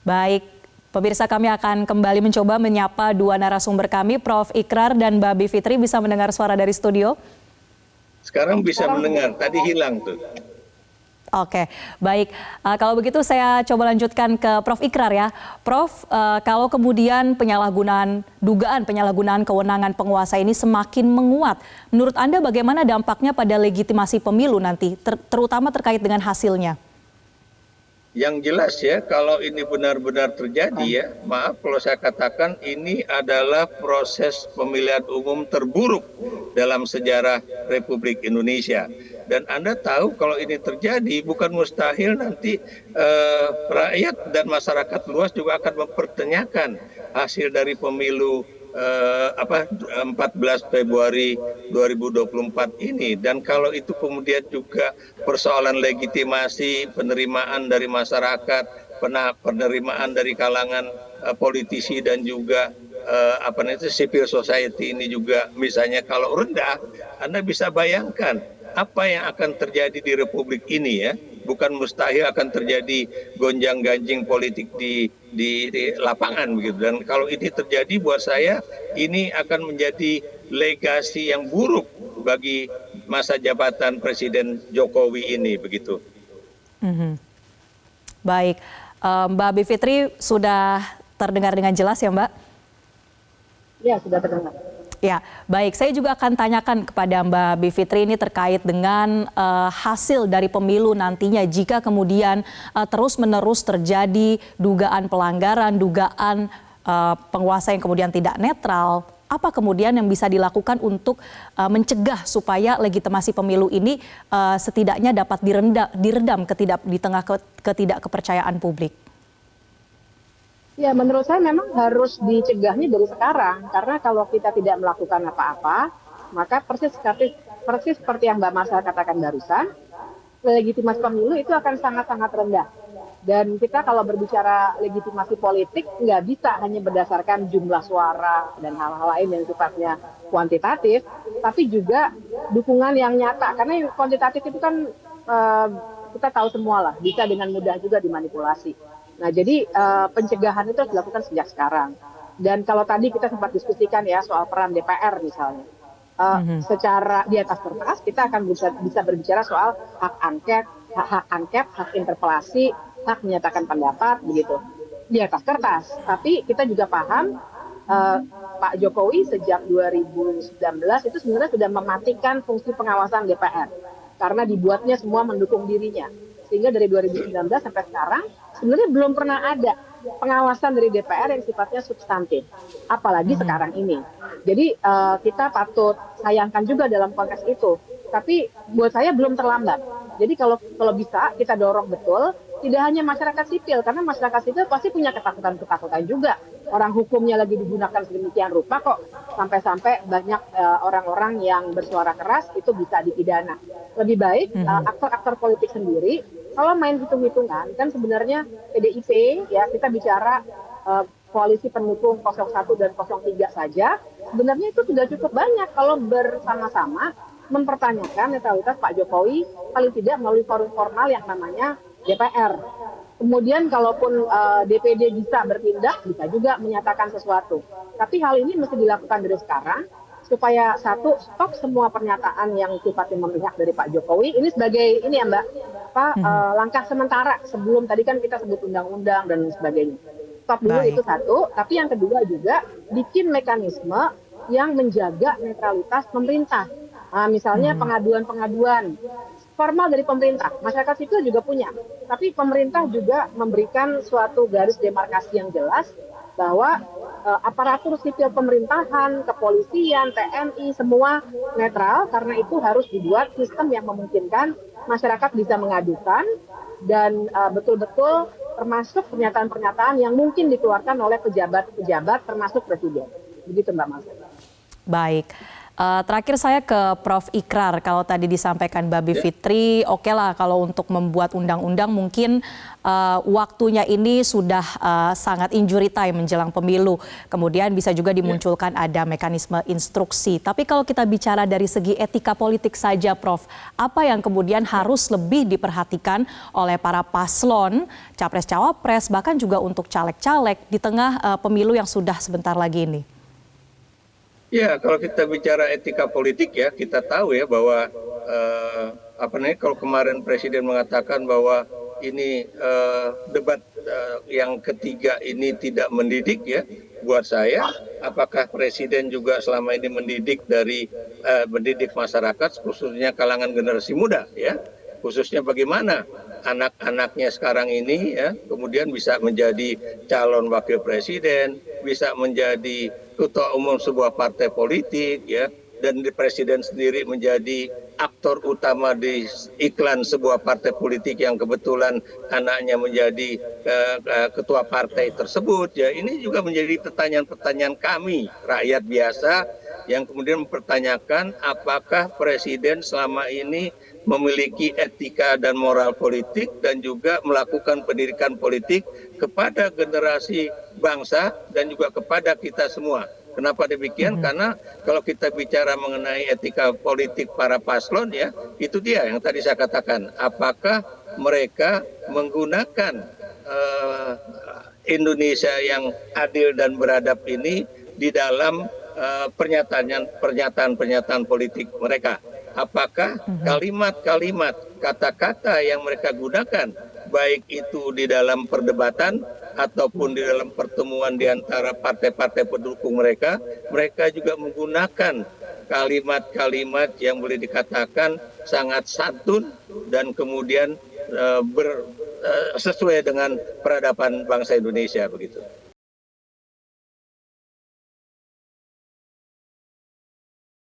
Baik, pemirsa kami akan kembali mencoba menyapa dua narasumber kami, Prof. Ikrar dan Mbak Bivitri. Bisa mendengar suara dari studio? Sekarang bisa mendengar, tadi hilang tuh. Oke, baik. Kalau begitu saya coba lanjutkan ke Prof. Ikrar ya. Prof, kalau kemudian dugaan penyalahgunaan kewenangan penguasa ini semakin menguat, menurut Anda bagaimana dampaknya pada legitimasi pemilu nanti, terutama terkait dengan hasilnya? Yang jelas ya, kalau ini benar-benar terjadi ya, maaf kalau saya katakan ini adalah proses pemilihan umum terburuk dalam sejarah Republik Indonesia. Dan Anda tahu kalau ini terjadi bukan mustahil nanti rakyat dan masyarakat luas juga akan mempertanyakan hasil dari pemilu 14 Februari 2024 ini. Dan kalau itu kemudian juga persoalan legitimasi penerimaan dari masyarakat, penerimaan dari kalangan politisi dan juga civil society ini juga misalnya kalau rendah, Anda bisa bayangkan apa yang akan terjadi di Republik ini ya. Bukan mustahil akan terjadi gonjang-ganjing politik di lapangan begitu. Dan kalau ini terjadi buat saya ini akan menjadi legasi yang buruk bagi masa jabatan Presiden Jokowi ini begitu. Baik, Mbak Bivitri sudah terdengar dengan jelas ya Mbak? Ya, sudah terdengar. Ya, baik. Saya juga akan tanyakan kepada Mbak Bivitri ini terkait dengan hasil dari pemilu nantinya jika kemudian terus-menerus terjadi dugaan pelanggaran, dugaan penguasa yang kemudian tidak netral. Apa kemudian yang bisa dilakukan untuk mencegah supaya legitimasi pemilu ini setidaknya dapat diredam di tengah ketidakkepercayaan publik? Ya, menurut saya memang harus dicegahnya dari sekarang. Karena kalau kita tidak melakukan apa-apa, maka persis seperti yang Mbak Marsha katakan barusan, legitimasi pemilu itu akan sangat-sangat rendah. Dan kita kalau berbicara legitimasi politik, nggak bisa hanya berdasarkan jumlah suara dan hal-hal lain yang sifatnya kuantitatif, tapi juga dukungan yang nyata. Karena yang kuantitatif itu kan kita tahu semua lah, bisa dengan mudah juga dimanipulasi. Nah, jadi pencegahan itu harus dilakukan sejak sekarang. Dan kalau tadi kita sempat diskusikan ya soal peran DPR misalnya. Secara di atas kertas kita akan bisa berbicara soal hak angket, hak interpelasi, hak menyatakan pendapat begitu. Di atas kertas. Tapi kita juga paham Pak Jokowi sejak 2019 itu sebenarnya sudah mematikan fungsi pengawasan DPR. Karena dibuatnya semua mendukung dirinya. Sehingga dari 2019 sampai sekarang sebenarnya belum pernah ada pengawasan dari DPR yang sifatnya substantif, apalagi sekarang ini. Jadi kita patut sayangkan juga dalam konteks itu. Tapi buat saya belum terlambat. Jadi kalau bisa kita dorong betul, tidak hanya masyarakat sipil, karena masyarakat sipil pasti punya ketakutan juga. Orang hukumnya lagi digunakan sedemikian rupa kok, sampai-sampai banyak orang-orang yang bersuara keras itu bisa dipidana. Lebih baik aktor-aktor politik sendiri, kalau main hitung-hitungan, kan sebenarnya PDIP, ya kita bicara koalisi pendukung 01 dan 03 saja, sebenarnya itu sudah cukup banyak kalau bersama-sama mempertanyakan netralitas Pak Jokowi, paling tidak melalui forum formal yang namanya DPR. Kemudian kalaupun DPD bisa bertindak, bisa juga menyatakan sesuatu. Tapi hal ini mesti dilakukan dari sekarang, supaya stop semua pernyataan yang sifatnya memihak dari Pak Jokowi. Ini sebagai ini ya Mbak, langkah sementara sebelum tadi kan kita sebut undang-undang dan sebagainya. Stop dulu. Baik. Itu satu. Tapi yang kedua juga bikin mekanisme yang menjaga netralitas pemerintah. Misalnya pengaduan-pengaduan formal dari pemerintah, masyarakat sipil juga punya. Tapi pemerintah juga memberikan suatu garis demarkasi yang jelas bahwa aparatur sipil pemerintahan, kepolisian, TNI, semua netral, karena itu harus dibuat sistem yang memungkinkan masyarakat bisa mengadukan dan betul-betul termasuk pernyataan-pernyataan yang mungkin dikeluarkan oleh pejabat-pejabat termasuk presiden. Begitu Mbak Mas. Baik. Terakhir saya ke Prof. Ikrar, kalau tadi disampaikan Mbak Bivitri, oke lah kalau untuk membuat undang-undang mungkin waktunya ini sudah sangat injury time menjelang pemilu. Kemudian bisa juga dimunculkan ada mekanisme instruksi. Tapi kalau kita bicara dari segi etika politik saja Prof, apa yang kemudian harus lebih diperhatikan oleh para paslon, capres-cawapres, bahkan juga untuk caleg-caleg di tengah pemilu yang sudah sebentar lagi ini? Ya, kalau kita bicara etika politik ya, kita tahu ya bahwa kalau kemarin Presiden mengatakan bahwa ini debat yang ketiga ini tidak mendidik ya, buat saya, apakah Presiden juga selama ini mendidik masyarakat, khususnya kalangan generasi muda ya, khususnya bagaimana anak-anaknya sekarang ini ya, kemudian bisa menjadi calon wakil presiden, bisa menjadi ketua umum sebuah partai politik ya, dan presiden sendiri menjadi aktor utama di iklan sebuah partai politik yang kebetulan anaknya menjadi ketua partai tersebut ya. Ini juga menjadi pertanyaan-pertanyaan kami rakyat biasa yang kemudian mempertanyakan apakah presiden selama ini memiliki etika dan moral politik dan juga melakukan pendidikan politik kepada generasi bangsa dan juga kepada kita semua. Kenapa demikian? Karena kalau kita bicara mengenai etika politik para paslon ya, itu dia yang tadi saya katakan. Apakah mereka menggunakan Indonesia yang adil dan beradab ini di dalam pernyataan-pernyataan politik mereka? Apakah kalimat-kalimat, kata-kata yang mereka gunakan, baik itu di dalam perdebatan ataupun di dalam pertemuan di antara partai-partai pendukung mereka, mereka juga menggunakan kalimat-kalimat yang boleh dikatakan sangat santun dan kemudian sesuai dengan peradaban bangsa Indonesia begitu.